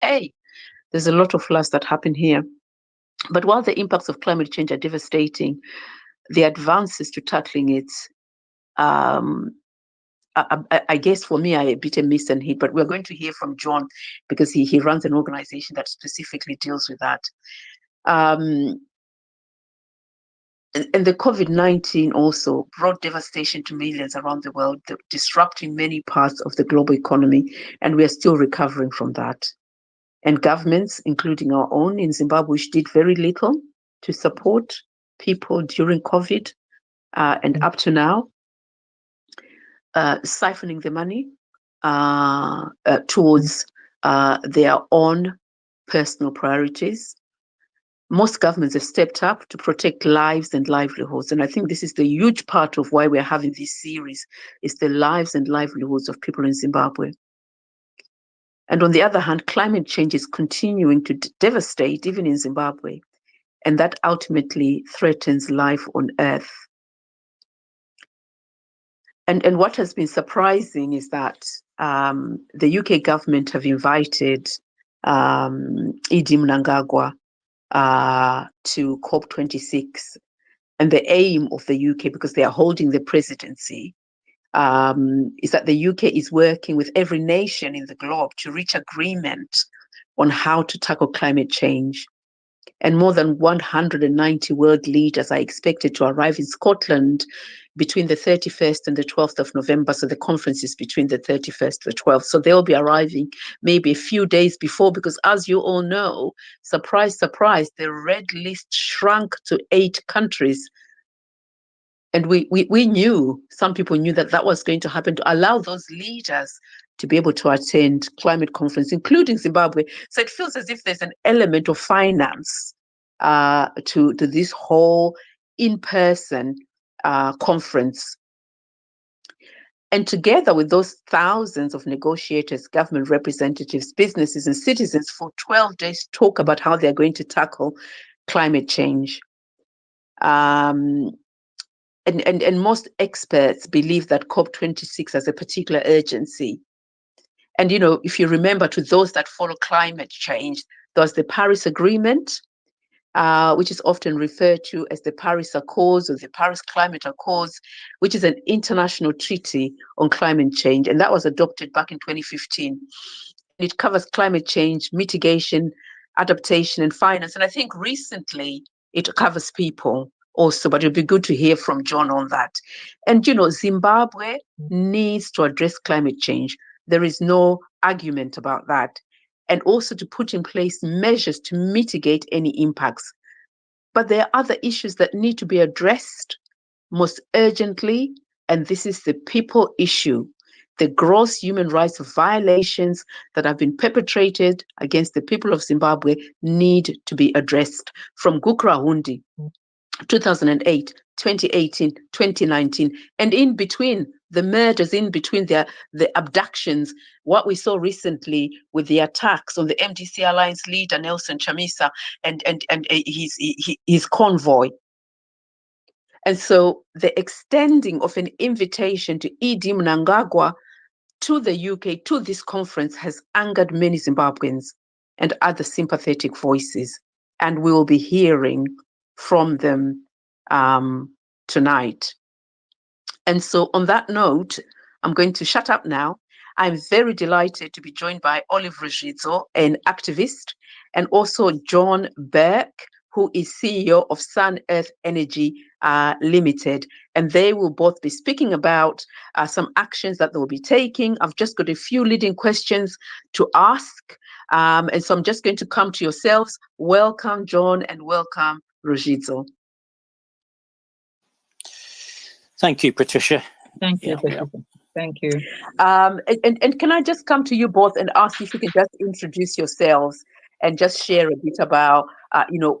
hey, there's a lot of floods that happen here. But while the impacts of climate change are devastating, the advances to tackling it, I guess for me, are a bit a miss and hit. But we're going to hear from John because he runs an organization that specifically deals with that. And the COVID-19 also brought devastation to millions around the world, disrupting many parts of the global economy, and we are still recovering from that. And governments, including our own in Zimbabwe, which did very little to support people during COVID and up to now, siphoning the money towards their own personal priorities. Most governments have stepped up to protect lives and livelihoods. And I think this is the huge part of why we're having this series, is the lives and livelihoods of people in Zimbabwe. And on the other hand, climate change is continuing to devastate even in Zimbabwe. And that ultimately threatens life on Earth. And what has been surprising is that the UK government have invited Idi Mnangagwa to COP26, and the aim of the UK, because they are holding the presidency, is that the UK is working with every nation in the globe to reach agreement on how to tackle climate change. And more than 190 world leaders are expected to arrive in Scotland between the 31st and the 12th of November. So the conference is between the 31st and the 12th. So they'll be arriving maybe a few days before, because as you all know, surprise, surprise, the red list shrunk to 8 countries. And we knew, some people knew that was going to happen, to allow those leaders to be able to attend climate conference, including Zimbabwe. So it feels as if there's an element of finance to this whole in-person conference. And together with those thousands of negotiators, government representatives, businesses, and citizens, for 12 days, talk about how they're going to tackle climate change. And most experts believe that COP26 has a particular urgency. And, you know, if you remember, to those that follow climate change, there's the Paris Agreement, which is often referred to as the Paris Accords or the Paris Climate Accords, which is an international treaty on climate change. And that was adopted back in 2015. It covers climate change, mitigation, adaptation, and finance. And I think recently it covers people also, but it'd be good to hear from John on that. And, you know, Zimbabwe needs to address climate change. There is no argument about that. And also to put in place measures to mitigate any impacts. But there are other issues that need to be addressed most urgently, and this is the people issue. The gross human rights violations that have been perpetrated against the people of Zimbabwe need to be addressed, from Gukrahundi, 2008, 2018, 2019, and in between, the murders, in between the abductions, what we saw recently with the attacks on the MDC Alliance leader, Nelson Chamisa, and his convoy. And so the extending of an invitation to Idi Mnangagwa to the UK, to this conference, has angered many Zimbabweans and other sympathetic voices. And we will be hearing from them tonight. And so on that note, I'm going to shut up now. I'm very delighted to be joined by Olive Rujidzo, an activist, and also John Burke, who is CEO of Sun Earth Energy Limited. And they will both be speaking about some actions that they'll be taking. I've just got a few leading questions to ask. And so I'm just going to come to yourselves. Welcome, John, and welcome, Rujidzo. Thank you, Patricia. Thank you, Patricia. Thank you. And can I just come to you both and ask if you can just introduce yourselves and just share a bit about,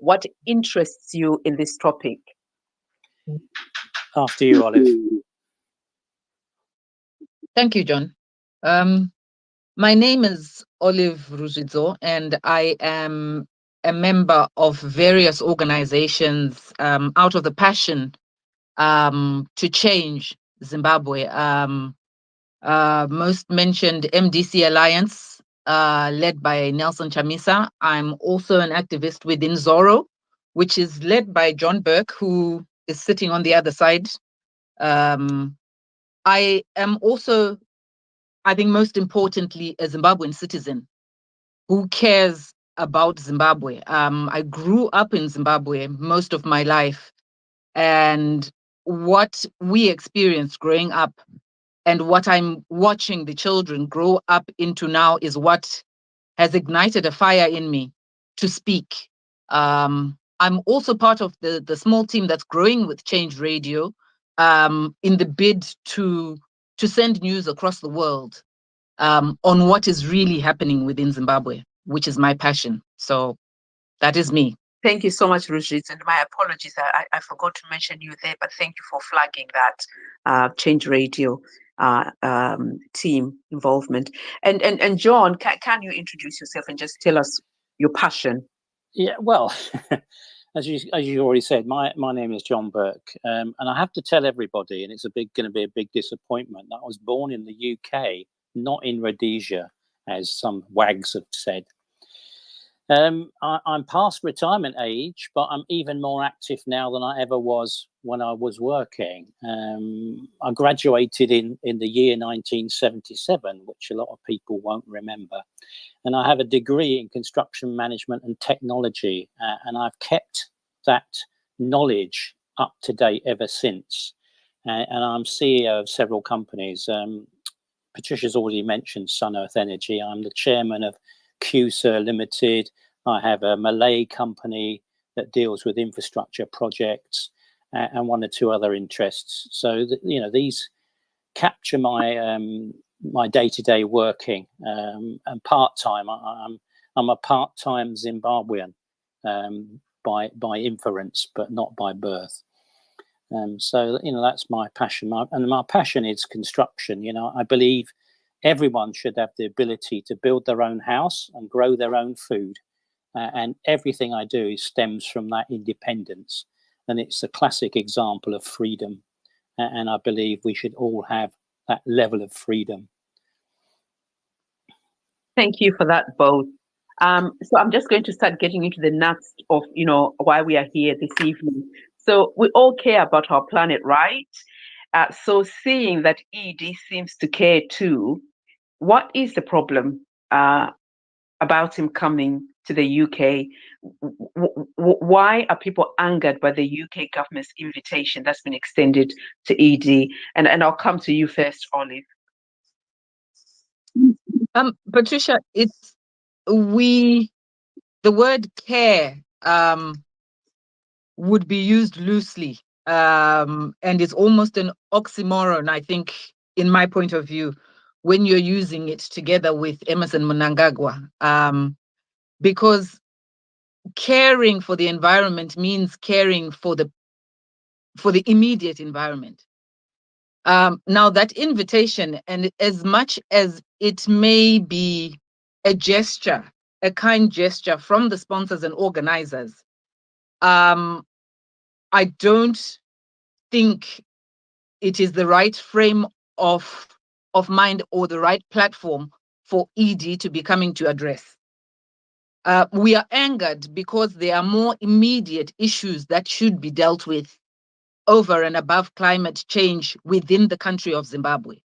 what interests you in this topic? After you, Olive. Thank you, John. My name is Olive Rujidzo, and I am a member of various organizations out of the passion to change Zimbabwe. Most mentioned MDC Alliance, led by Nelson Chamisa. I'm also an activist within Zorro, which is led by John Burke, who is sitting on the other side. I am also, I think most importantly, a Zimbabwean citizen who cares about Zimbabwe. I grew up in Zimbabwe most of my life, and what we experienced growing up and what I'm watching the children grow up into now is what has ignited a fire in me to speak. I'm also part of the small team that's growing with Change Radio, in the bid to send news across the world, on what is really happening within Zimbabwe, which is my passion. So that is me. Thank you so much, Rujit. And my apologies, I forgot to mention you there, but thank you for flagging that Change Radio team involvement. And John, can you introduce yourself and just tell us your passion? Yeah, well, as you already said, my name is John Burke, and I have to tell everybody, and it's going to be a big disappointment, that I was born in the UK, not in Rhodesia, as some wags have said. I'm past retirement age, but I'm even more active now than I ever was when I was working. I graduated in the year 1977, which a lot of people won't remember. And I have a degree in construction management and technology, and I've kept that knowledge up to date ever since. And I'm CEO of several companies. Patricia's already mentioned Sun Earth Energy. I'm the chairman of QSER Limited. I have a Malay company that deals with infrastructure projects, and one or two other interests. So these capture my my day-to-day working, and part-time. I'm a part-time Zimbabwean by inference, but not by birth. So that's my passion, and my passion is construction. I believe everyone should have the ability to build their own house and grow their own food, and everything I do stems from that independence, and it's a classic example of freedom, and I believe we should all have that level of freedom. Thank you for that, both. So I'm just going to start getting into the nuts of why we are here this evening. So we all care about our planet, right? So seeing that ED seems to care too, what is the problem about him coming to the UK? Why are people angered by the UK government's invitation that's been extended to ED? And I'll come to you first, Olive. Patricia, the word care would be used loosely, and it's almost an oxymoron, I think, in my point of view, when you're using it together with Emerson Mnangagwa, because caring for the environment means caring for the immediate environment. Now that invitation, and as much as it may be a gesture, a kind gesture from the sponsors and organizers, I don't think it is the right frame of mind or the right platform for ED to be coming to address. We are angered because there are more immediate issues that should be dealt with over and above climate change within the country of Zimbabwe.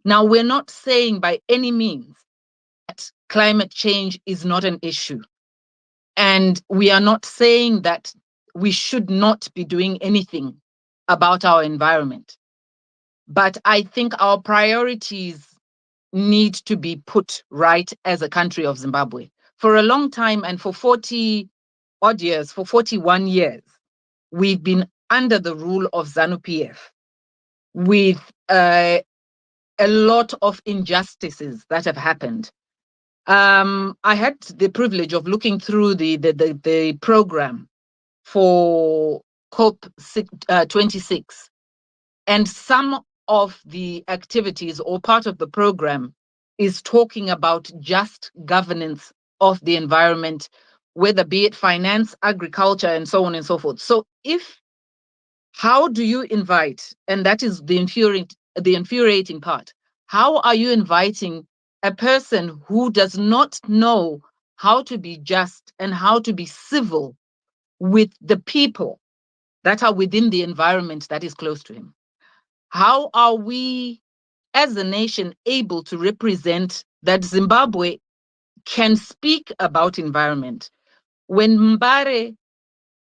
Now, we're not saying by any means that climate change is not an issue. And we are not saying that we should not be doing anything about our environment. But I think our priorities need to be put right as a country of Zimbabwe. For a long time, and for 40 odd years, for 41 years, we've been under the rule of Zanu PF with a lot of injustices that have happened. I had the privilege of looking through the program for COP 26, and some of the activities or part of the program is talking about just governance of the environment, whether be it finance, agriculture, and so on and so forth. So how do you invite, and that is the infuriating part, how are you inviting a person who does not know how to be just and how to be civil with the people that are within the environment that is close to him? How are we as a nation able to represent that Zimbabwe can speak about environment when Mbare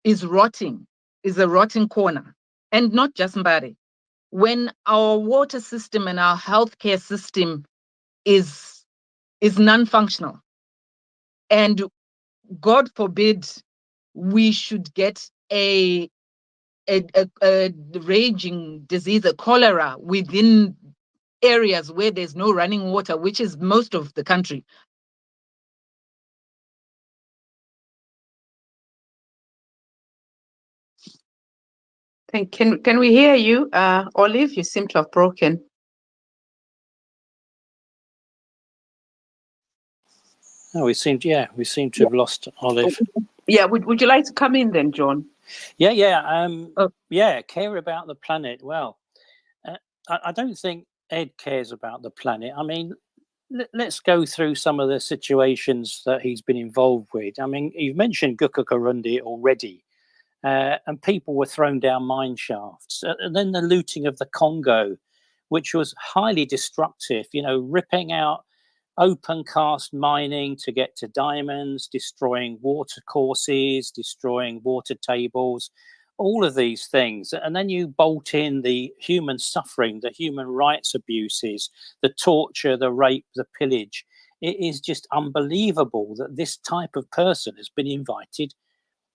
is rotting, is a rotting corner, and not just Mbare? When our water system and our healthcare system is non-functional, and God forbid we should get a raging disease, a cholera, within areas where there's no running water, which is most of the country. Can we hear you, Olive? You seem to have broken. Oh, we seem to have lost Olive. Yeah, would you like to come in then, John? Yeah. Care about the planet. Well, I don't think Ed cares about the planet. I mean, let's go through some of the situations that he's been involved with. I mean, you've mentioned Gukurarundi already, and people were thrown down mine shafts. And then the looting of the Congo, which was highly destructive, ripping out open cast mining to get to diamonds, destroying water courses, destroying water tables, all of these things. And then you bolt in the human suffering, the human rights abuses, the torture, the rape, the pillage. It is just unbelievable that this type of person has been invited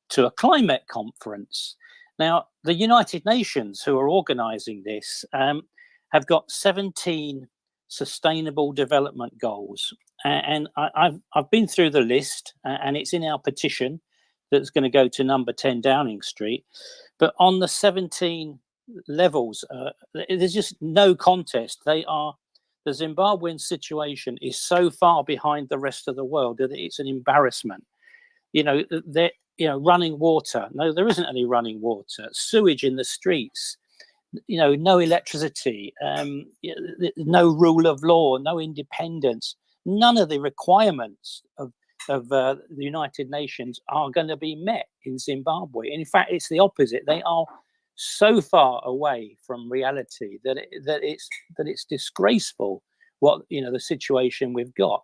to a climate conference. Now, the United Nations, who are organizing this, have got 17 sustainable development goals. And I've been through the list, and it's in our petition that's going to go to number 10 Downing Street. But on the 17 levels, there's just no contest. The Zimbabwean situation is so far behind the rest of the world that it's an embarrassment. Running water. No, there isn't any running water. Sewage in the streets. No electricity, no rule of law, no independence. None of the requirements of the United Nations are going to be met in Zimbabwe. In fact, it's the opposite. They are so far away from reality that it's disgraceful what the situation we've got.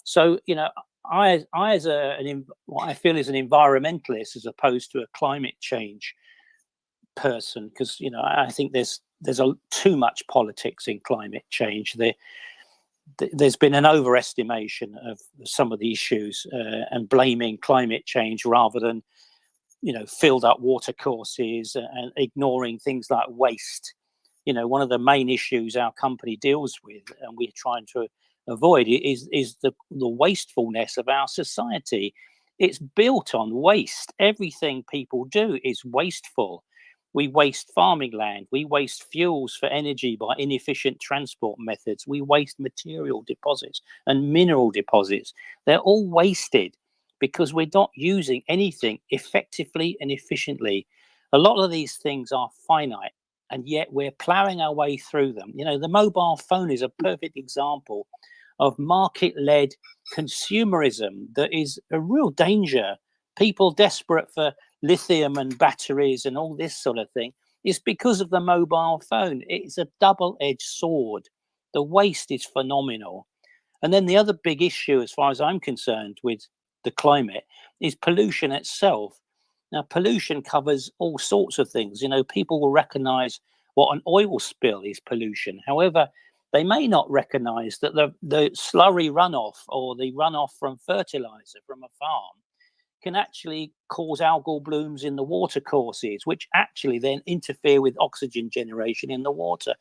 So I as what I feel is an environmentalist as opposed to a climate change person, because I think there's too much politics in climate change. There's been an overestimation of some of the issues and blaming climate change rather than filled up water courses and ignoring things like waste. One of the main issues our company deals with and we're trying to avoid is the wastefulness of our society. It's built on waste. Everything people do is wasteful. We waste farming land. We waste fuels for energy by inefficient transport methods. We waste material deposits and mineral deposits. They're all wasted because we're not using anything effectively and efficiently. A lot of these things are finite, and yet we're plowing our way through them. The mobile phone is a perfect example of market-led consumerism that is a real danger. People desperate for lithium and batteries and all this sort of thing. It's because of the mobile phone. It's a double-edged sword. The waste is phenomenal. And then the other big issue, as far as I'm concerned, with the climate is pollution itself. Now, pollution covers all sorts of things. People will recognize what an oil spill is pollution. However, they may not recognize that the slurry runoff or the runoff from fertilizer from a farm can actually cause algal blooms in the water courses, which actually then interfere with oxygen generation in the water.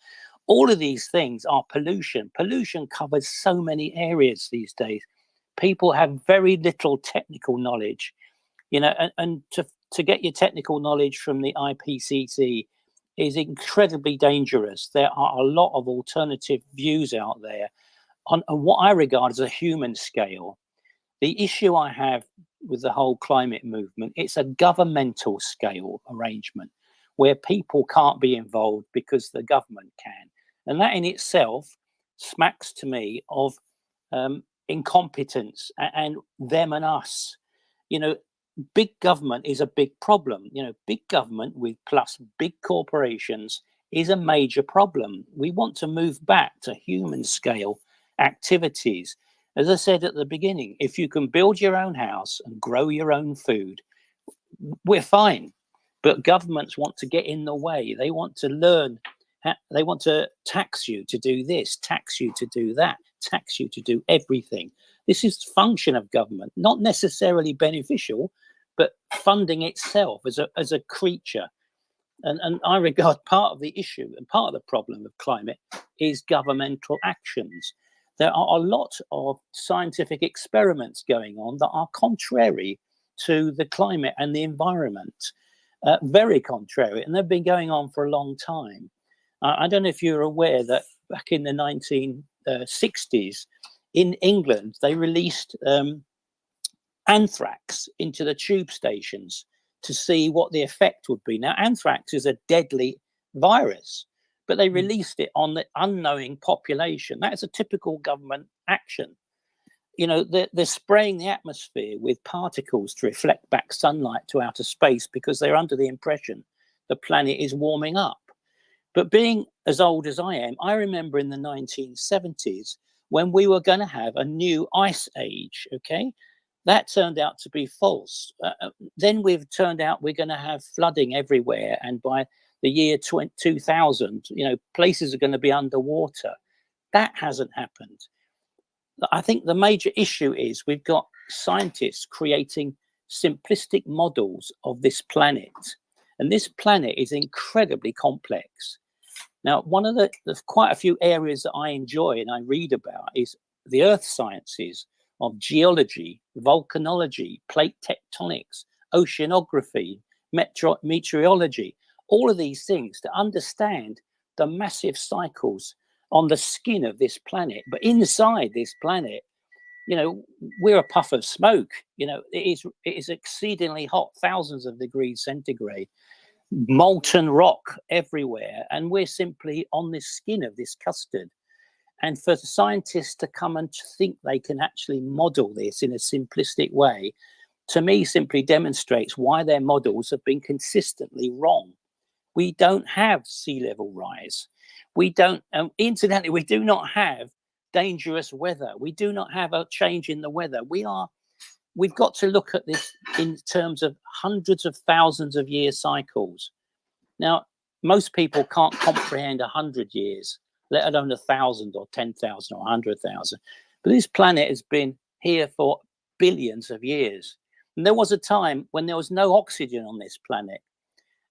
All of these things are pollution. Pollution covers so many areas these days. People have very little technical knowledge, and to get your technical knowledge from the IPCC is incredibly dangerous. There are a lot of alternative views out there on what I regard as a human scale. The issue I have with the whole climate movement, it's a governmental scale arrangement where people can't be involved because the government can. And that in itself smacks to me of incompetence, and them and us. You know, big government is a big problem. You know, big government with plus big corporations is a major problem. We want to move back to human scale activities. As I said at the beginning, if you can build your own house and grow your own food, we're fine. But governments want to get in the way. They want to learn. They want to tax you to do this, tax you to do that, tax you to do everything. This is the function of government, not necessarily beneficial, but funding itself as a creature. And I regard part of the issue and part of the problem of climate is governmental actions. There are a lot of scientific experiments going on that are contrary to the climate and the environment, very contrary, and they've been going on for a long time. I don't know if you're aware that back in the 1960s in England, they released anthrax into the tube stations to see what the effect would be. Now, anthrax is a deadly virus, but they released it on the unknowing population. That is a typical government action. You know, they're spraying the atmosphere with particles to reflect back sunlight to outer space because they're under the impression the planet is warming up. But being as old as I am, I remember in the 1970s when we were going to have a new ice age, okay? That turned out to be false. Then we've turned out we're going to have flooding everywhere. And by the year 2000, you know, places are going to be underwater. That hasn't happened. I think the major issue is we've got scientists creating simplistic models of this planet. And this planet is incredibly complex. Now, one of there's quite a few areas that I enjoy and I read about is the earth sciences of geology, volcanology, plate tectonics, oceanography, meteorology, all of these things to understand the massive cycles on the skin of this planet. But inside this planet, you know, we're a puff of smoke. You know, it is exceedingly hot, thousands of degrees centigrade, molten rock everywhere. And we're simply on the skin of this custard. And for the scientists to come and think they can actually model this in a simplistic way, to me, simply demonstrates why their models have been consistently wrong. We don't have sea level rise. We don't, incidentally, we do not have dangerous weather. We do not have a change in the weather. We've got to look at this in terms of hundreds of thousands of year cycles. Now, most people can't comprehend 100 years, let alone 1,000 or 10,000 or 100,000. But this planet has been here for billions of years. And there was a time when there was no oxygen on this planet.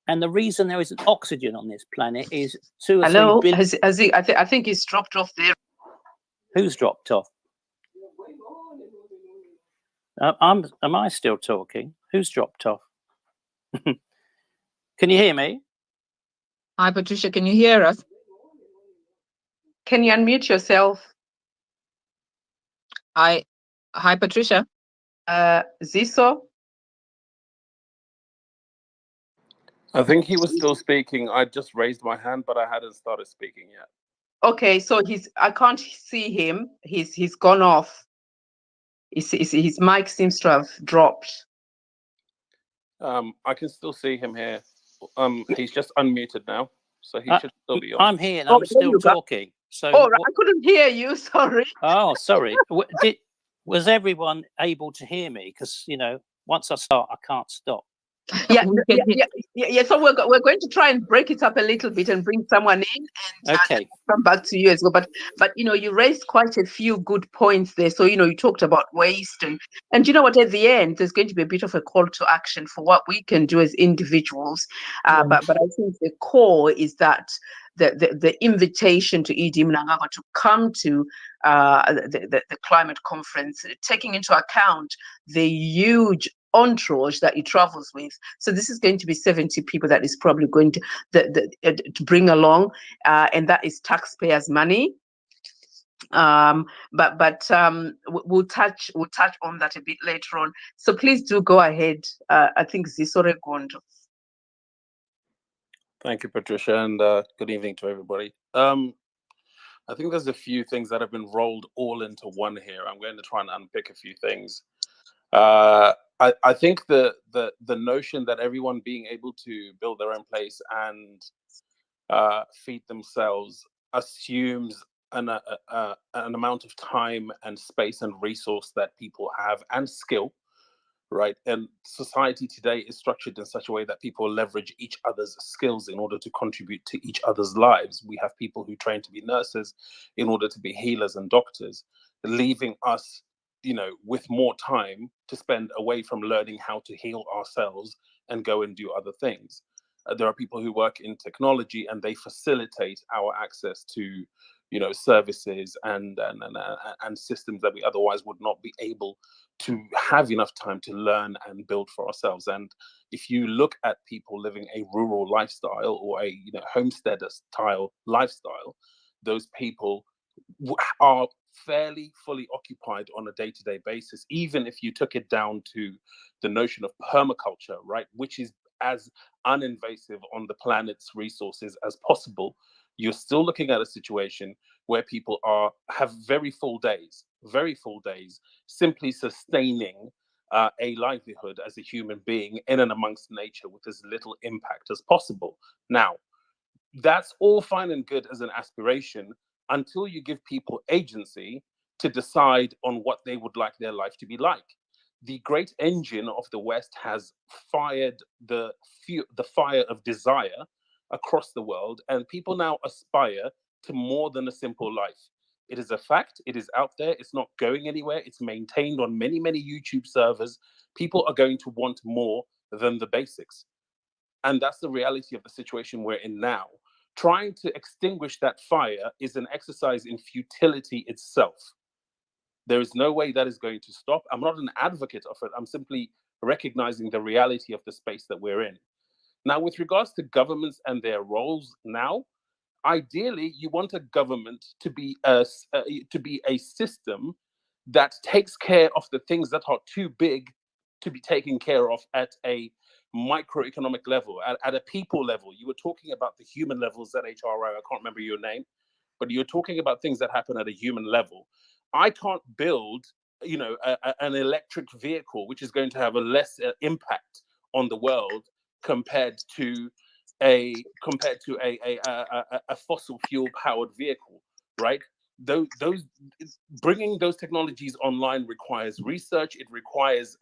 And the reason there isn't oxygen on this planet is 2 or 3 billion. I think he's dropped off there. Who's dropped off? Am I still talking? Who's dropped off? Can you hear me? Hi, Patricia. Can you hear us? Can you unmute yourself? Hi, Patricia. Ziso? I think he was still speaking. I just raised my hand, but I hadn't started speaking yet. Okay, so I can't see him. He's gone off. His mic seems to have dropped. I can still see him here. He's just unmuted now, so he should still be on. I'm here and I'm still talking. So I couldn't hear you. Sorry. Oh, sorry. Was everyone able to hear me? Because, you know, once I start, I can't stop. Yeah. So we're going to try and break it up a little bit and bring someone in and come back to you as well. But you know, you raised quite a few good points there. So you know, you talked about waste and you know what? At the end, there's going to be a bit of a call to action for what we can do as individuals. But I think the core is that the invitation to Idi Mnangagwa to come to the climate conference, taking into account the huge entourage that he travels with. So this is going to be 70 people that is probably going to bring along, and that is taxpayers' money. But we'll touch on that a bit later on. So please do go ahead. I think Zisore Gondo. Thank you, Patricia, and good evening to everybody. I think there's a few things that have been rolled all into one here. I'm going to try and unpick a few things. I think the notion that everyone being able to build their own place and feed themselves assumes an amount of time and space and resource that people have and skill, right? And society today is structured in such a way that people leverage each other's skills in order to contribute to each other's lives. We have people who train to be nurses in order to be healers and doctors, leaving us, with more time to spend away from learning how to heal ourselves and go and do other things. There are people who work in technology and they facilitate our access to, services and systems that we otherwise would not be able to have enough time to learn and build for ourselves. And if you look at people living a rural lifestyle or a homesteader style lifestyle, those people are fairly fully occupied on a day-to-day basis, even if you took it down to the notion of permaculture, right, which is as uninvasive on the planet's resources as possible. You're still looking at a situation where people have very full days, simply sustaining a livelihood as a human being in and amongst nature with as little impact as possible. Now, that's all fine and good as an aspiration until you give people agency to decide on what they would like their life to be like. The great engine of the West has fired the fire of desire across the world, and people now aspire to more than a simple life. It is a fact. It is out there. It's not going anywhere. It's maintained on many, many YouTube servers. People are going to want more than the basics. And that's the reality of the situation we're in now. Trying to extinguish that fire is an exercise in futility itself. There is no way that is going to stop. I'm not an advocate of it. I'm simply recognizing the reality of the space that we're in. Now, with regards to governments and their roles now, ideally, you want a government to be a system that takes care of the things that are too big to be taken care of at a microeconomic level, at a people level. You were talking about the human levels at HRO. I can't remember your name, but you're talking about things that happen at a human level. I can't build, an electric vehicle which is going to have a less impact on the world compared to a fossil fuel powered vehicle, right? Those bringing those technologies online requires research. It requires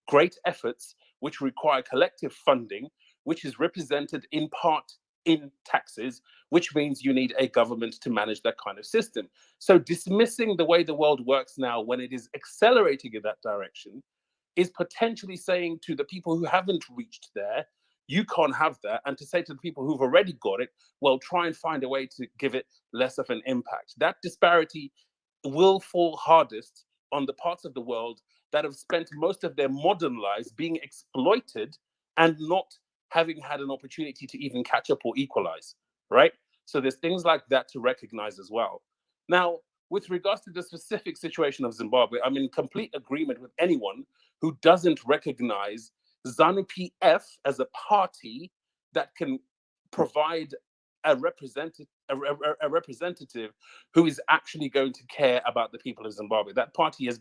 great efforts, which require collective funding, which is represented in part in taxes, which means you need a government to manage that kind of system. So dismissing the way the world works now when it is accelerating in that direction is potentially saying to the people who haven't reached there, you can't have that. And to say to the people who've already got it, well, try and find a way to give it less of an impact. That disparity will fall hardest on the parts of the world that have spent most of their modern lives being exploited and not having had an opportunity to even catch up or equalize, right? So there's things like that to recognize as well. Now, with regards to the specific situation of Zimbabwe, I'm in complete agreement with anyone who doesn't recognize Zanu PF as a party that can provide a representative who is actually going to care about the people of Zimbabwe. That party has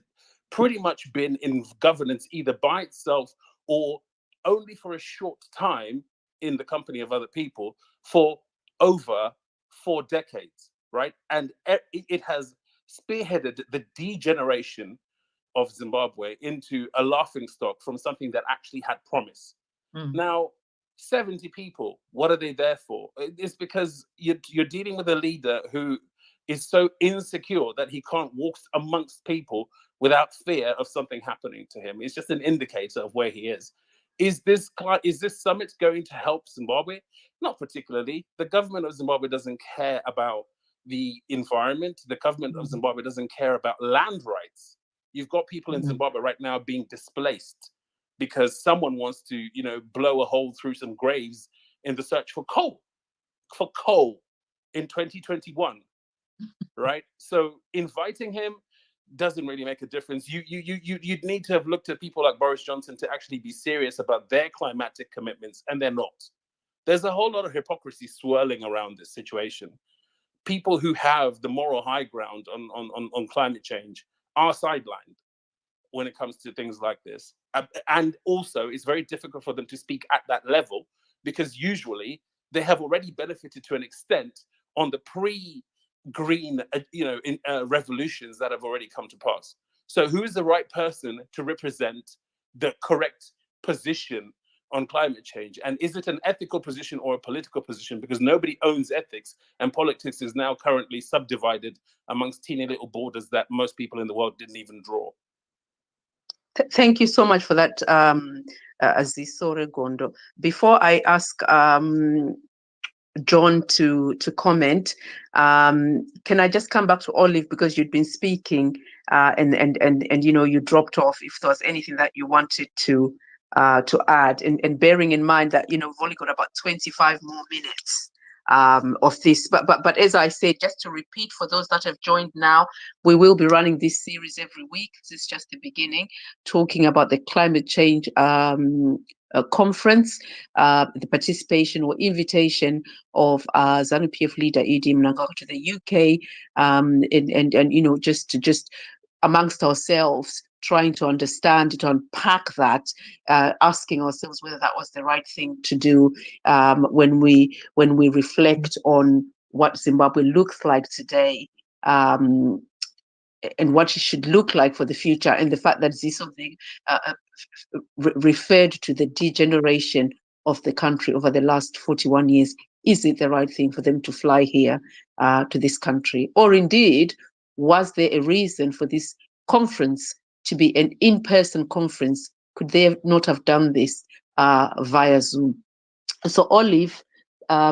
pretty much been in governance either by itself or only for a short time in the company of other people for over 4 decades, right? And it has spearheaded the degeneration of Zimbabwe into a laughingstock from something that actually had promise. Now, 70 people, what are they there for? It's because you're dealing with a leader who is so insecure that he can't walk amongst people without fear of something happening to him. It's just an indicator of where he is. Is this summit going to help Zimbabwe? Not particularly. The government of Zimbabwe doesn't care about the environment. The government of Zimbabwe doesn't care about land rights. You've got people in Zimbabwe right now being displaced because someone wants to, blow a hole through some graves in the search for coal in 2021, right? So inviting him doesn't really make a difference. You'd need to have looked at people like Boris Johnson to actually be serious about their climatic commitments, and they're not. There's a whole lot of hypocrisy swirling around this situation. people who have the moral high ground on climate change are sidelined when it comes to things like this. And also, it's very difficult for them to speak at that level because usually they have already benefited to an extent on the pre-green, revolutions that have already come to pass. So who is the right person to represent the correct position on climate change? And is it an ethical position or a political position? Because nobody owns ethics, and politics is now currently subdivided amongst teeny little borders that most people in the world didn't even draw. Thank you so much for that, Azisore Gondo. Before I ask John to comment, can I just come back to Olive, because you'd been speaking and you dropped off. If there was anything that you wanted to add, and bearing in mind that we've only got about 25 more minutes of this, but as I said, just to repeat for those that have joined now, we will be running this series every week. This is just the beginning, talking about the climate change conference, the participation or invitation of Zanu PF leader Idi Mnangagwa to the UK, and just amongst ourselves, trying to understand, to unpack that, asking ourselves whether that was the right thing to do when we reflect on what Zimbabwe looks like today, and what it should look like for the future, and the fact that Ziso referred to the degeneration of the country over the last 41 years. Is it the right thing for them to fly here to this country? Or indeed, was there a reason for this conference to be an in-person conference? Could they not have done this via Zoom? So Olive,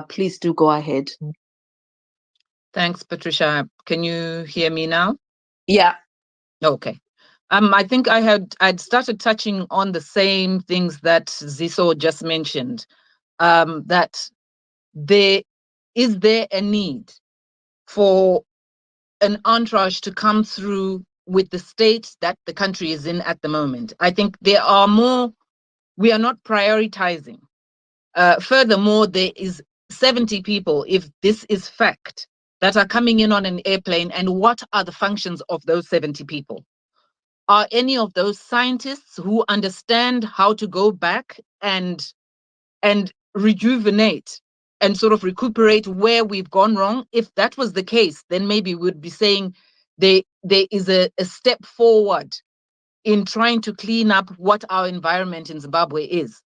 please do go ahead. Thanks, Patricia. Can you hear me now? Yeah. Okay. I think I'd started touching on the same things that Ziso just mentioned, that is there a need for an entourage to come through with the state that the country is in at the moment. I think we are not prioritizing. Furthermore, there is 70 people, if this is fact, that are coming in on an airplane, and what are the functions of those 70 people? Are any of those scientists who understand how to go back and rejuvenate and sort of recuperate where we've gone wrong? If that was the case, then maybe we'd be saying there is a step forward in trying to clean up what our environment in Zimbabwe is.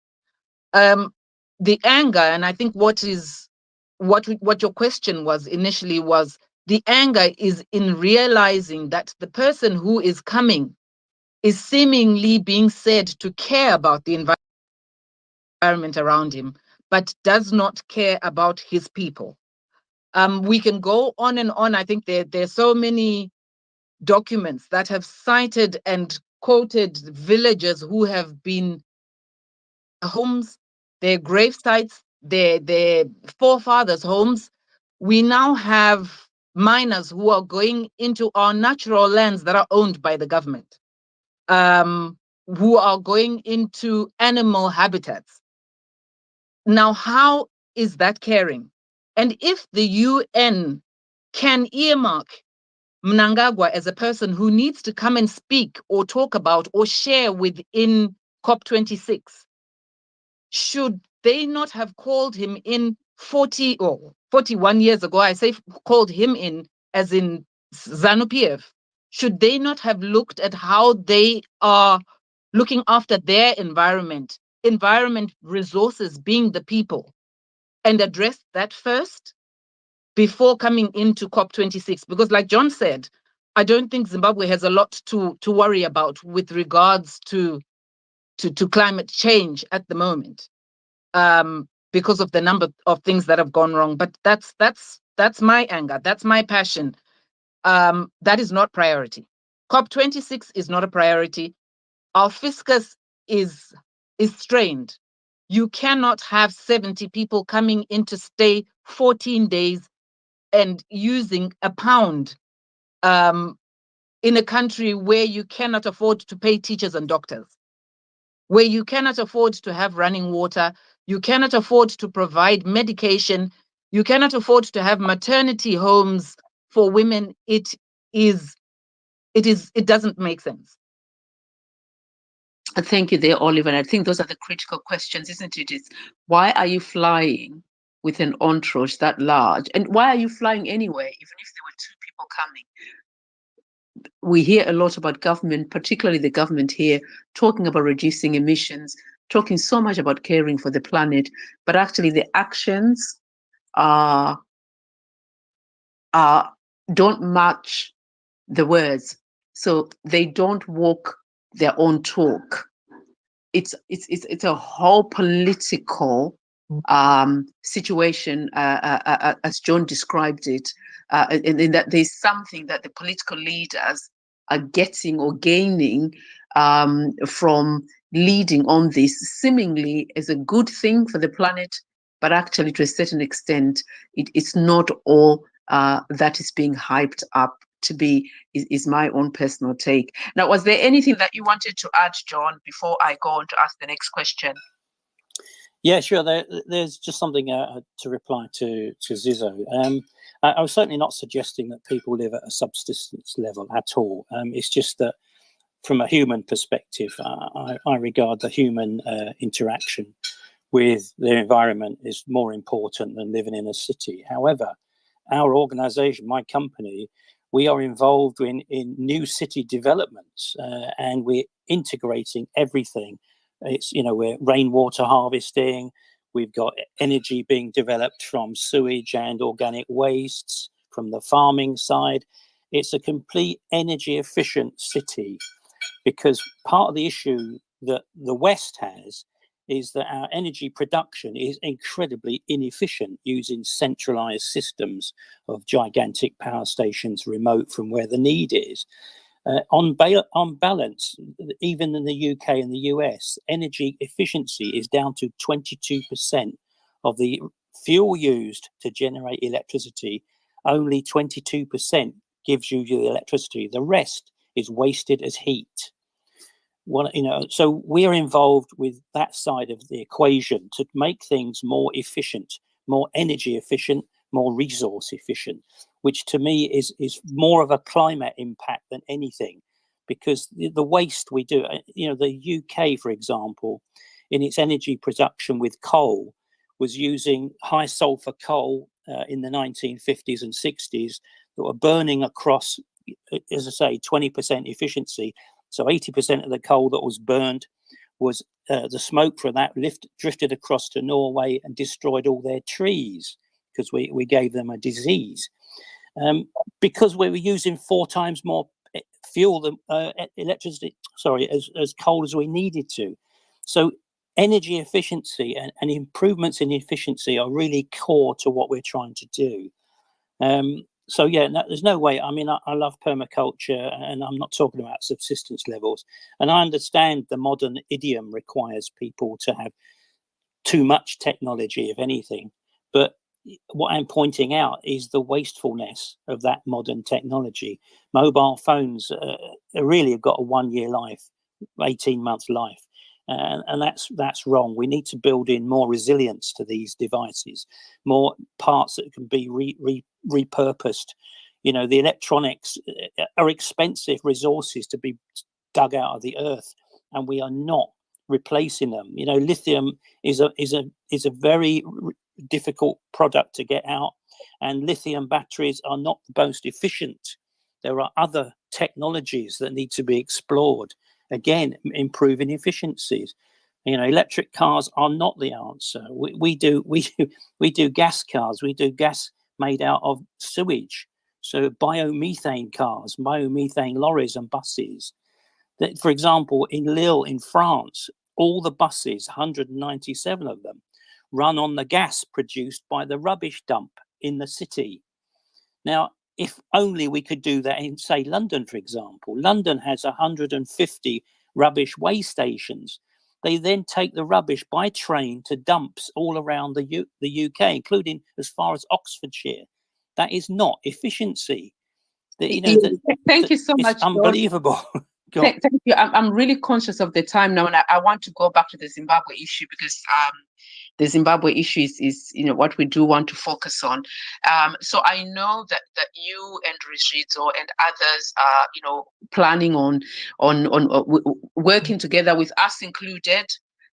The anger, and I think what your question was initially, was the anger is in realizing that the person who is coming is seemingly being said to care about the environment around him, but does not care about his people. We can go on and on. I think there's so many documents that have cited and quoted villagers who have been homes, their grave sites, their forefathers' homes. We now have miners who are going into our natural lands that are owned by the government, who are going into animal habitats. Now, how is that caring? And if the UN can earmark Mnangagwa as a person who needs to come and speak or talk about or share within COP26, should they not have called him in 40 or 41 years ago? I say called him in as in Zanu PF. Should they not have looked at how they are looking after their environment resources being the people, and address that first before coming into COP26? Because like John said, I don't think Zimbabwe has a lot to worry about with regards to climate change at the moment, because of the number of things that have gone wrong. But that's my anger, that's my passion. That is not priority. COP26 is not a priority. Our fiscus is strained. You cannot have 70 people coming in to stay 14 days and using £1 in a country where you cannot afford to pay teachers and doctors, where you cannot afford to have running water, you cannot afford to provide medication, you cannot afford to have maternity homes for women. It doesn't make sense. Thank you there, Olive. And I think those are the critical questions, isn't it? It's why are you flying with an entourage that large? And why are you flying anyway, even if there were 2 people coming? We hear a lot about government, particularly the government here, talking about reducing emissions, talking so much about caring for the planet, but actually the actions don't match the words. So they don't walk their own talk. It's a whole political situation, as John described it, in that there's something that the political leaders are getting or gaining from leading on this, seemingly as a good thing for the planet, but actually to a certain extent, it's not all that is being hyped up to be, is my own personal take. Now, was there anything that you wanted to add, John, before I go on to ask the next question? Yeah, sure. There's just something to reply to Zizo. I was certainly not suggesting that people live at a subsistence level at all. It's just that from a human perspective, I regard the human interaction with the environment is more important than living in a city. However, our organisation, my company, we are involved in new city developments, and we're integrating everything. It's, we're rainwater harvesting. We've got energy being developed from sewage and organic wastes from the farming side. It's a complete energy efficient city, because part of the issue that the West has is that our energy production is incredibly inefficient, using centralized systems of gigantic power stations remote from where the need is. On balance, even in the UK and the US, energy efficiency is down to 22% of the fuel used to generate electricity. Only 22% gives you the electricity. The rest is wasted as heat. Well, so we're involved with that side of the equation to make things more efficient, more energy efficient, more resource efficient, which to me is more of a climate impact than anything, because the waste we do, the UK, for example, in its energy production with coal, was using high sulfur coal in the 1950s and 60s that were burning across, as I say, 20% efficiency. So 80% of the coal that was burned was the smoke from that drifted across to Norway and destroyed all their trees, because we gave them a disease. Because we were using 4 times more fuel than as coal as we needed to. So energy efficiency and improvements in efficiency are really core to what we're trying to do. So yeah, there's no way. I mean, I love permaculture, and I'm not talking about subsistence levels. And I understand the modern idiom requires people to have too much technology, if anything. But what I'm pointing out is the wastefulness of that modern technology. Mobile phones really have got a 1-year life, 18-month life. And that's wrong. We need to build in more resilience to these devices, more parts that can be repurposed. The electronics are expensive resources to be dug out of the earth, and we are not replacing them. Lithium is a very difficult product to get out, and lithium batteries are not the most efficient. There are other technologies that need to be explored. Again, improving efficiencies. Electric cars are not the answer. We do gas cars. We do gas made out of sewage. So biomethane cars, biomethane lorries and buses. That, for example, in Lille, in France, all the buses, 197 of them, run on the gas produced by the rubbish dump in the city. Now, if only we could do that in, say, London, for example. London has 150 rubbish weigh stations. They then take the rubbish by train to dumps all around the UK, including as far as Oxfordshire. That is not efficiency. Thank you so much. It's unbelievable. Thank you. I'm really conscious of the time now, and I want to go back to the Zimbabwe issue because the Zimbabwe issue is what we do want to focus on. So I know that you and Rishizo and others are planning on working together with us included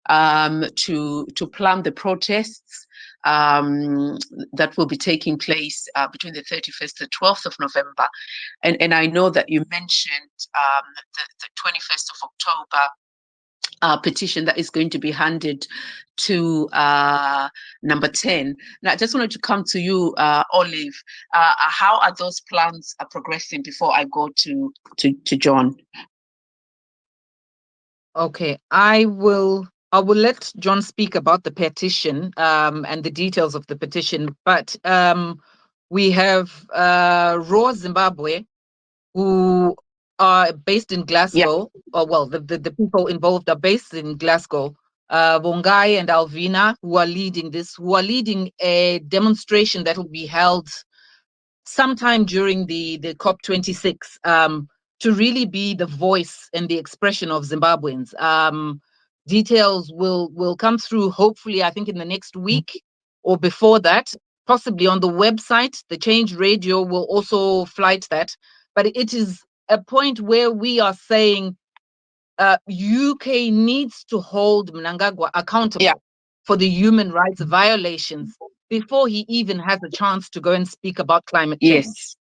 to plan the protests that will be taking place between the 31st and 12th of November. And I know that you mentioned the 21st of October petition that is going to be handed to number 10. Now, I just wanted to come to you, Olive. How are those plans progressing before I go to John? Okay, I will let John speak about the petition and the details of the petition, but we have Raw Zimbabwe, who are based in Glasgow, or well, the people involved are based in Glasgow. Bongai and Alvina, who are leading a demonstration that will be held sometime during the COP26 to really be the voice and the expression of Zimbabweans. Details will come through, hopefully, I think in the next week or before that, possibly on the website. The Change Radio will also flight that. But it is a point where we are saying UK needs to hold Mnangagwa accountable for the human rights violations before he even has a chance to go and speak about climate change.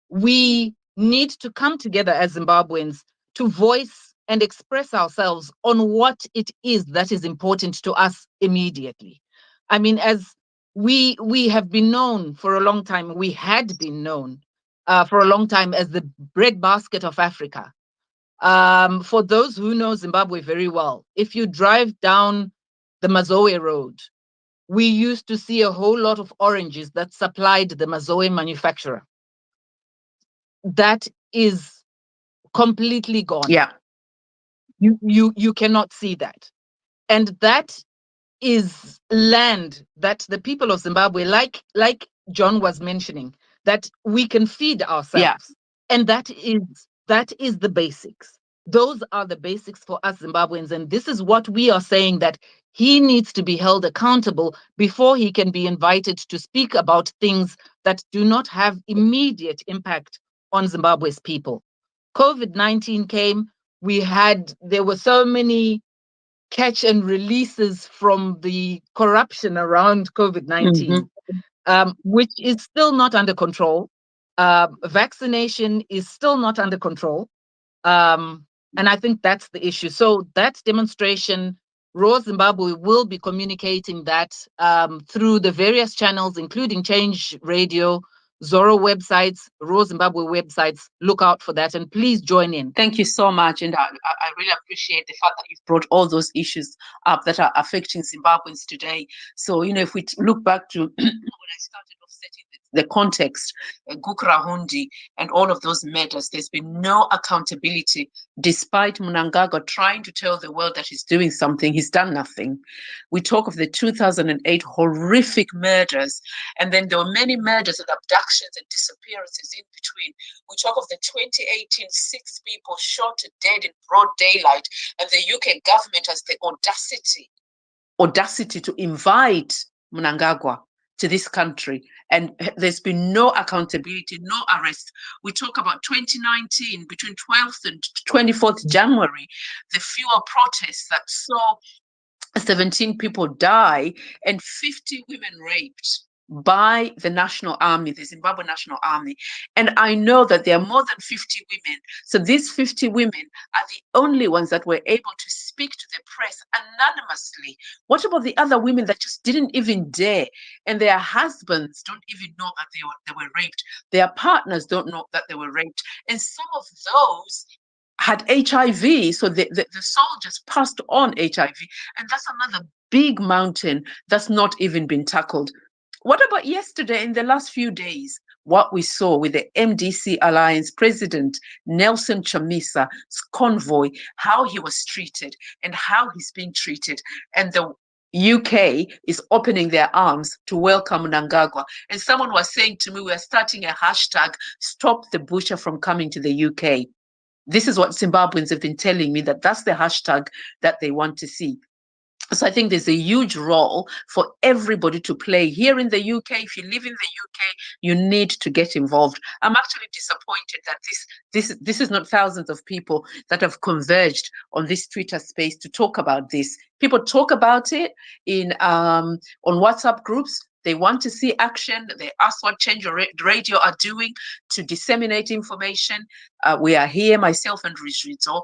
We need to come together as Zimbabweans to voice and express ourselves on what it is that is important to us immediately. I mean, as we have been known for a long time, we had been known for a long time as the breadbasket of Africa. For those who know Zimbabwe very well, if you drive down the Mazoe Road, we used to see a whole lot of oranges that supplied the Mazoe manufacturer. That is completely gone. Yeah. You cannot see that. And that is land that the people of Zimbabwe, like John was mentioning, that we can feed ourselves. Yeah. And that is the basics. Those are the basics for us Zimbabweans. And this is what we are saying, that he needs to be held accountable before he can be invited to speak about things that do not have immediate impact on Zimbabwe's people. COVID-19 came, there were so many catch and releases from the corruption around COVID-19, which is still not under control. Vaccination is still not under control. And I think that's the issue. So that demonstration, Raw Zimbabwe will be communicating that through the various channels, including Change Radio, Zoro websites, Raw Zimbabwe websites. Look out for that, and please join in. Thank you so much. And I really appreciate the fact that you've brought all those issues up that are affecting Zimbabweans today. So, if we look back to when I started off setting the context, Gukrahundi and all of those matters, there's been no accountability. Despite Mnangagwa trying to tell the world that he's doing something, he's done nothing. We talk of the 2008 horrific murders, and then there were many murders and abductions and disappearances in between. We talk of the 2018 6 people shot dead in broad daylight, and the UK government has the audacity to invite Mnangagwa to this country, and there's been no accountability, no arrest. We talk about 2019, between 12th and 24th January, the fewer protests that saw 17 people die and 50 women raped by the National Army, the Zimbabwe National Army. And I know that there are more than 50 women. So these 50 women are the only ones that were able to speak to the press anonymously. What about the other women that just didn't even dare? And their husbands don't even know that they were raped. Their partners don't know that they were raped. And some of those had HIV, so the soldiers passed on HIV. And that's another big mountain that's not even been tackled. What about yesterday, in the last few days, what we saw with the MDC Alliance President Nelson Chamisa's convoy, how he was treated and how he's being treated. And the UK is opening their arms to welcome Mnangagwa. And someone was saying to me, we're starting a hashtag, stop the butcher from coming to the UK. This is what Zimbabweans have been telling me, that that's the hashtag that they want to see. So I think there's a huge role for everybody to play here in the UK. If you live in the UK, you need to get involved. I'm actually disappointed that this is not thousands of people that have converged on this Twitter space to talk about this. People talk about it in on WhatsApp groups. They want to see action. They ask what Change Radio are doing to disseminate information. We are here, myself and Rizzo,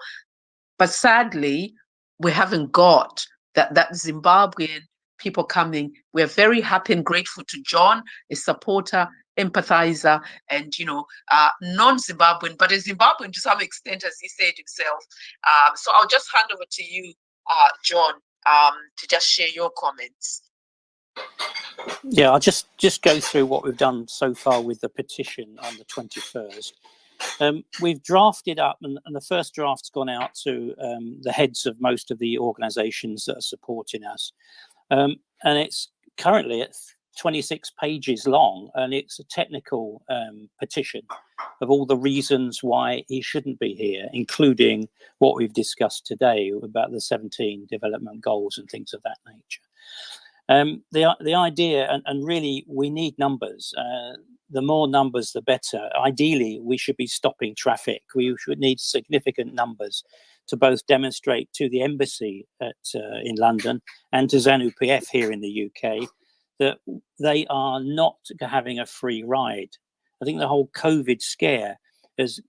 but sadly, we haven't got that Zimbabwean people coming. We're very happy and grateful to John, a supporter, empathizer, and non-Zimbabwean, but a Zimbabwean to some extent, as he said himself. So I'll just hand over to you, John, to just share your comments. Yeah, I'll just go through what we've done so far with the petition on the 21st. We've drafted up, and the first draft's gone out to the heads of most of the organisations that are supporting us. And it's currently at 26 pages long, and it's a technical petition of all the reasons why he shouldn't be here, including what we've discussed today about the 17 development goals and things of that nature. The idea, and really we need numbers. The more numbers, the better. Ideally, we should be stopping traffic. We should need significant numbers to both demonstrate to the embassy in London and to Zanu PF here in the UK that they are not having a free ride. I think the whole COVID scare has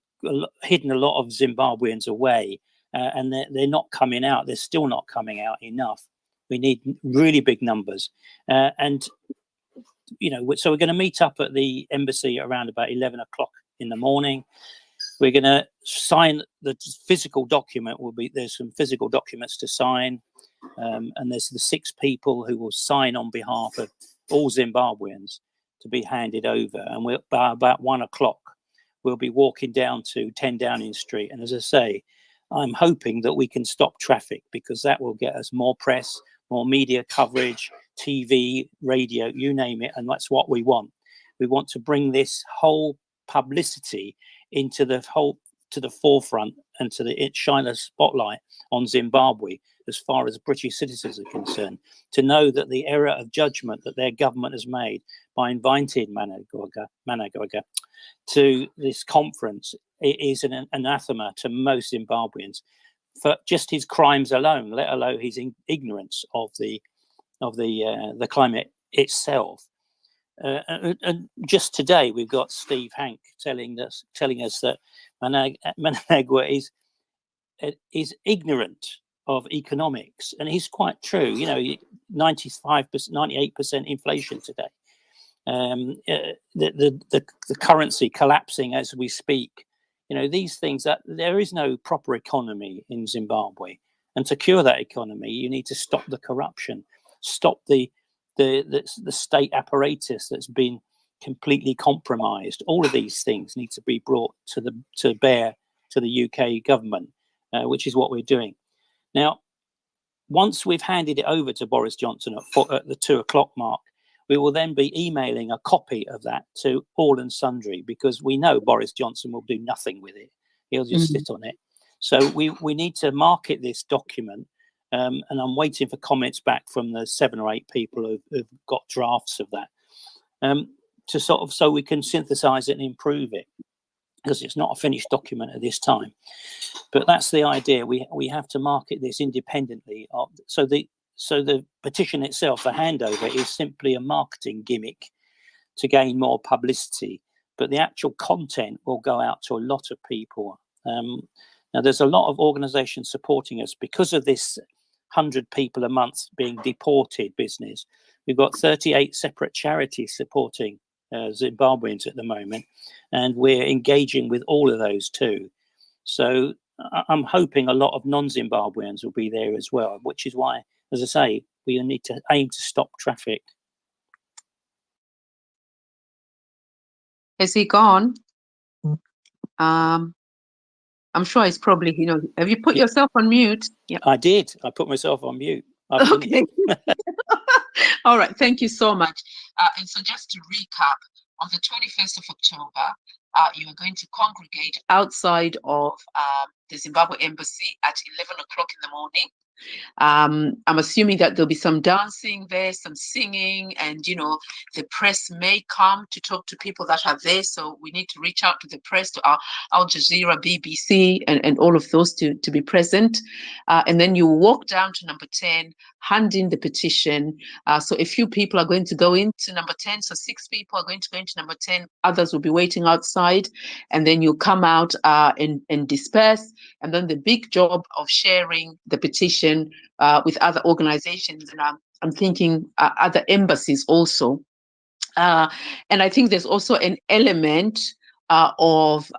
hidden a lot of Zimbabweans away, and they're not coming out. They're still not coming out enough. We need really big numbers. So we're going to meet up at the embassy around about 11 o'clock in the morning. We're going to sign the physical document. There's some physical documents to sign, and there's the 6 people who will sign on behalf of all Zimbabweans to be handed over. And by about 1 o'clock, we'll be walking down to 10 Downing Street. And as I say, I'm hoping that we can stop traffic, because that will get us more press, more media coverage, TV, radio, you name it, and that's what we want. We want to bring this whole publicity to the forefront and to shine a spotlight on Zimbabwe as far as British citizens are concerned, to know that the error of judgment that their government has made by inviting Mnangagwa to this conference is an anathema to most Zimbabweans for just his crimes alone, let alone his ignorance of the climate itself. And just today, we've got Steve Hank telling us that Mnangagwa is ignorant of economics, and he's quite true. 95%, 98% inflation today. The currency collapsing as we speak. These things, that there is no proper economy in Zimbabwe, and to cure that economy, you need to stop the corruption, stop the state apparatus that's been completely compromised. All of these things need to be brought to bear to the UK government, which is what we're doing. Now, once we've handed it over to Boris Johnson at the 2 o'clock mark, we will then be emailing a copy of that to all and sundry, because we know Boris Johnson will do nothing with it. He'll just sit on it. So we need to market this document, and I'm waiting for comments back from the 7 or 8 people who've got drafts of that, so we can synthesize it and improve it, because it's not a finished document at this time. But that's the idea. We have to market this independently. So the petition itself, the handover, is simply a marketing gimmick to gain more publicity, but the actual content will go out to a lot of people. Now, there's a lot of organizations supporting us because of this 100 people a month being deported business. We've got 38 separate charities supporting Zimbabweans at the moment, and we're engaging with all of those too. So I'm hoping a lot of non-Zimbabweans will be there as well, which is why, as I say, we need to aim to stop traffic. Has he gone? I'm sure he's probably, have you put yourself on mute? Yeah, I did. I put myself on mute. Okay. All right. Thank you so much. And so just to recap, on the 21st of October, you are going to congregate outside of the Zimbabwe embassy at 11 o'clock in the morning. I'm assuming that there'll be some dancing there, some singing, and the press may come to talk to people that are there. So we need to reach out to the press, to Al Jazeera, BBC, and all of those to be present. And then you walk down to number 10, hand in the petition. So a few people are going to go into number 10. So 6 people are going to go into number 10. Others will be waiting outside. And then you come out and disperse. And then the big job of sharing the petition with other organizations, and I'm thinking other embassies also. And I think there's also an element of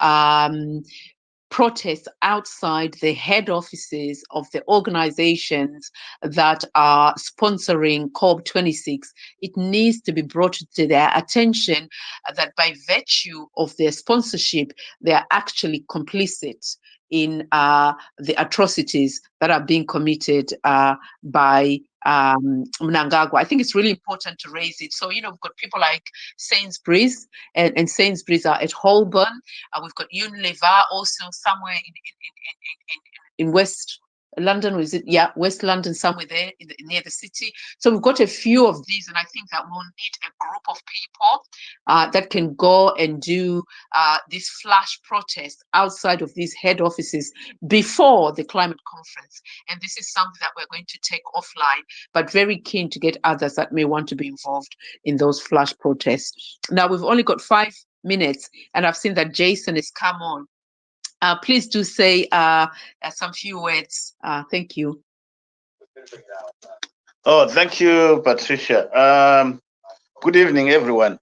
protests outside the head offices of the organizations that are sponsoring COP26. It needs to be brought to their attention that by virtue of their sponsorship, they are actually complicit in the atrocities that are being committed by Mnangagwa. I think it's really important to raise it. So, we've got people like Sainsbury's, and Sainsbury's are at Holborn. We've got Unilever also somewhere in West London. Was it? Yeah, West London, somewhere there near the city. So we've got a few of these, and I think that we'll need a group of people that can go and do this flash protest outside of these head offices before the climate conference. And this is something that we're going to take offline, but very keen to get others that may want to be involved in those flash protests. Now, we've only got 5 minutes, and I've seen that Jason has come on. Please do say some few words. Thank you. Oh, thank you, Patricia. Good evening, everyone.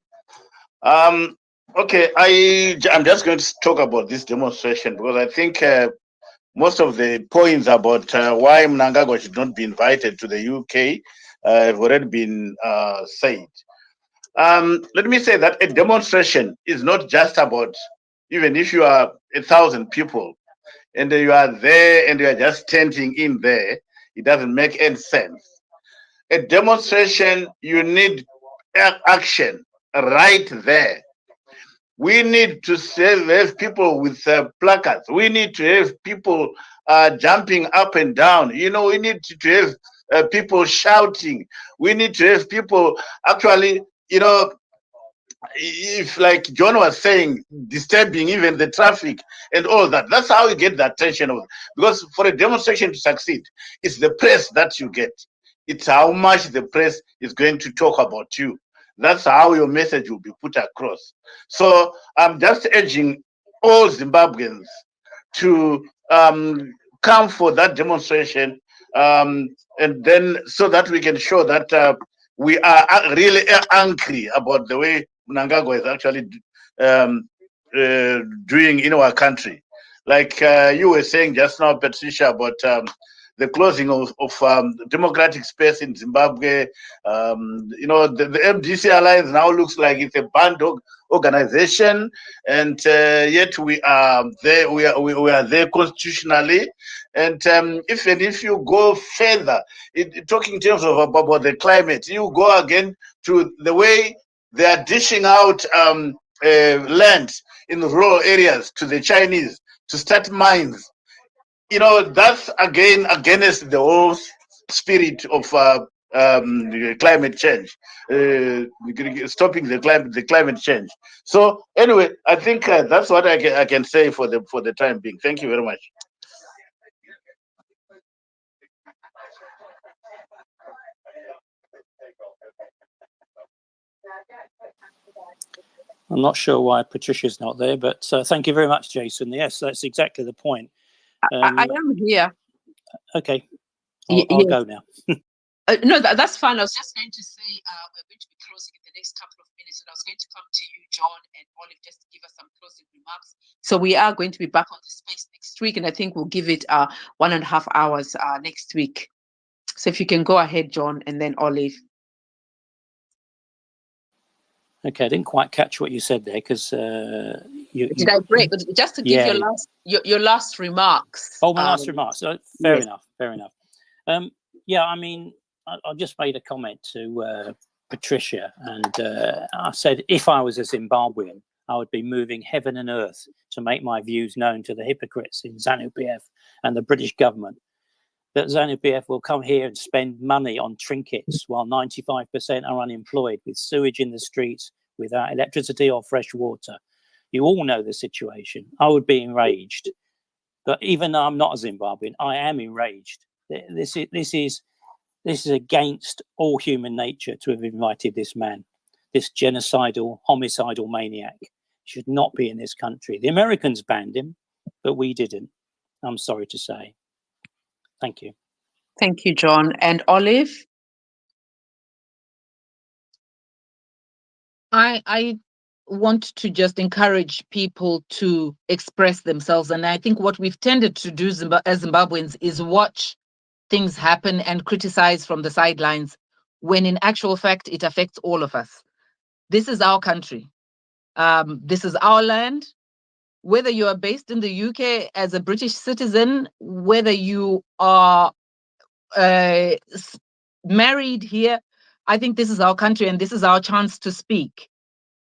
Okay, I'm just going to talk about this demonstration because I think most of the points about why Mnangagwa should not be invited to the UK have already been said. Let me say that a demonstration is not just about, even if you are 1,000 people and you are there and you are just standing in there, it doesn't make any sense. A demonstration, you need action right there. We need to have people with placards. We need to have people jumping up and down. We need to have people shouting. We need to have people actually, if like John was saying, disturbing even the traffic and all that. That's how you get the attention of, because for a demonstration to succeed, it's the press that you get. It's how much the press is going to talk about you. That's how your message will be put across. So I'm just urging all Zimbabweans to come for that demonstration, and then so that we can show that we are really angry about the way Mnangagwa is actually doing in our country. Like you were saying just now, Patricia, about the closing of democratic space in Zimbabwe. The MDC Alliance now looks like it's a banned organization, and yet we are there. We are there constitutionally. And even if you go further, talking in terms of about the climate, you go again to the way they are dishing out land in rural areas to the Chinese to start mines. That's again against the whole spirit of climate change, stopping the climate change. So anyway, I think that's what I can say for the time being. Thank you very much. I'm not sure why Patricia's not there, but thank you very much, Jason. Yes, that's exactly the point. I am here. Okay, I'll go now. No, that's fine. I was just going to say we're going to be closing in the next couple of minutes, and I was going to come to you, John and Olive, just to give us some closing remarks. So we are going to be back on the space next week, and I think we'll give it 1.5 hours next week. So if you can go ahead, John, and then Olive. Okay, I didn't quite catch what you said there because Did I break? Just to give your last remarks. Oh, my last remarks. Fair enough. Yeah, I mean, I just made a comment to Patricia, and I said if I was a Zimbabwean, I would be moving heaven and earth to make my views known to the hypocrites in ZANU-PF and the British government. That ZANU-PF will come here and spend money on trinkets while 95% are unemployed, with sewage in the streets, without electricity or fresh water. You all know the situation. I would be enraged. But even though I'm not a Zimbabwean, I am enraged. This is against all human nature to have invited this man, this genocidal, homicidal maniac. He should not be in this country. The Americans banned him, but we didn't. I'm sorry to say. Thank you. Thank you, John. And Olive? I want to just encourage people to express themselves. And I think what we've tended to do as Zimbabweans is watch things happen and criticize from the sidelines, when in actual fact, it affects all of us. This is our country. This is our land. Whether you are based in the UK as a British citizen, whether you are married here, I think this is our country and this is our chance to speak.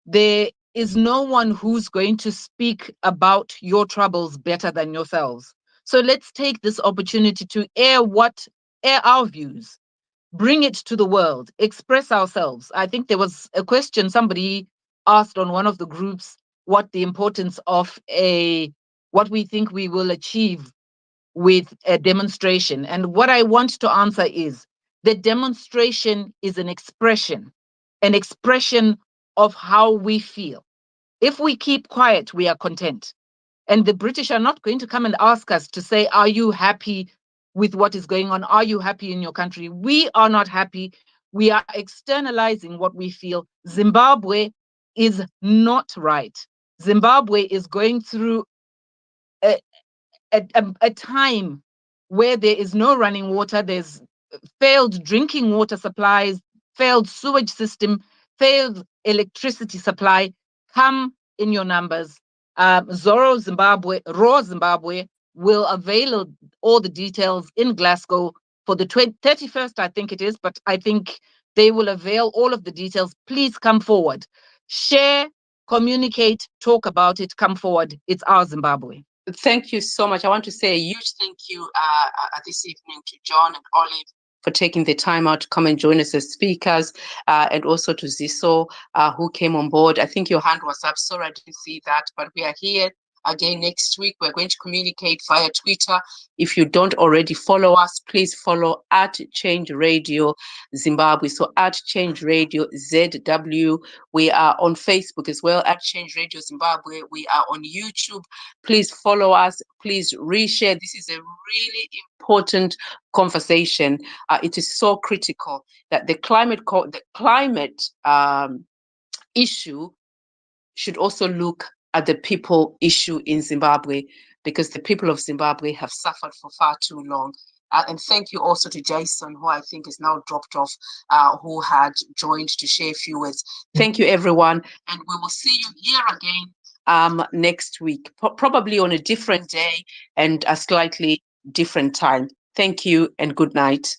There is no one who's going to speak about your troubles better than yourselves. So let's take this opportunity to air our views, bring it to the world, express ourselves. I think there was a question somebody asked on one of the groups, what the importance of what we think we will achieve with a demonstration. And what I want to answer is, the demonstration is an expression of how we feel. If we keep quiet, we are content. And the British are not going to come and ask us to say, are you happy with what is going on? Are you happy in your country? We are not happy. We are externalizing what we feel. Zimbabwe is not right. Zimbabwe is going through a time where there is no running water, there's failed drinking water supplies, failed sewage system, failed electricity supply. Come in your numbers. Raw Zimbabwe will avail all the details in Glasgow for the 31st, I think it is, but I think they will avail all of the details. Please come forward. Share, communicate, talk about it, come forward. It's our Zimbabwe. Thank you so much. I want to say a huge thank you this evening to John and Olive for taking the time out to come and join us as speakers, and also to Ziso, who came on board. I think your hand was up. Sorry, I didn't see that, but we are here again next week. We're going to communicate via Twitter. If you don't already follow us, please follow at Change Radio Zimbabwe. So at Change Radio ZW. We are on Facebook as well at Change Radio Zimbabwe. We are on YouTube. Please follow us. Please reshare. This is a really important conversation. It is so critical that the climate issue should also look at the people issue in Zimbabwe, because the people of Zimbabwe have suffered for far too long. And thank you also to Jason, who I think is now dropped off, who had joined to share a few words. Thank you, everyone. And we will see you here again next week, probably on a different day and a slightly different time. Thank you and good night.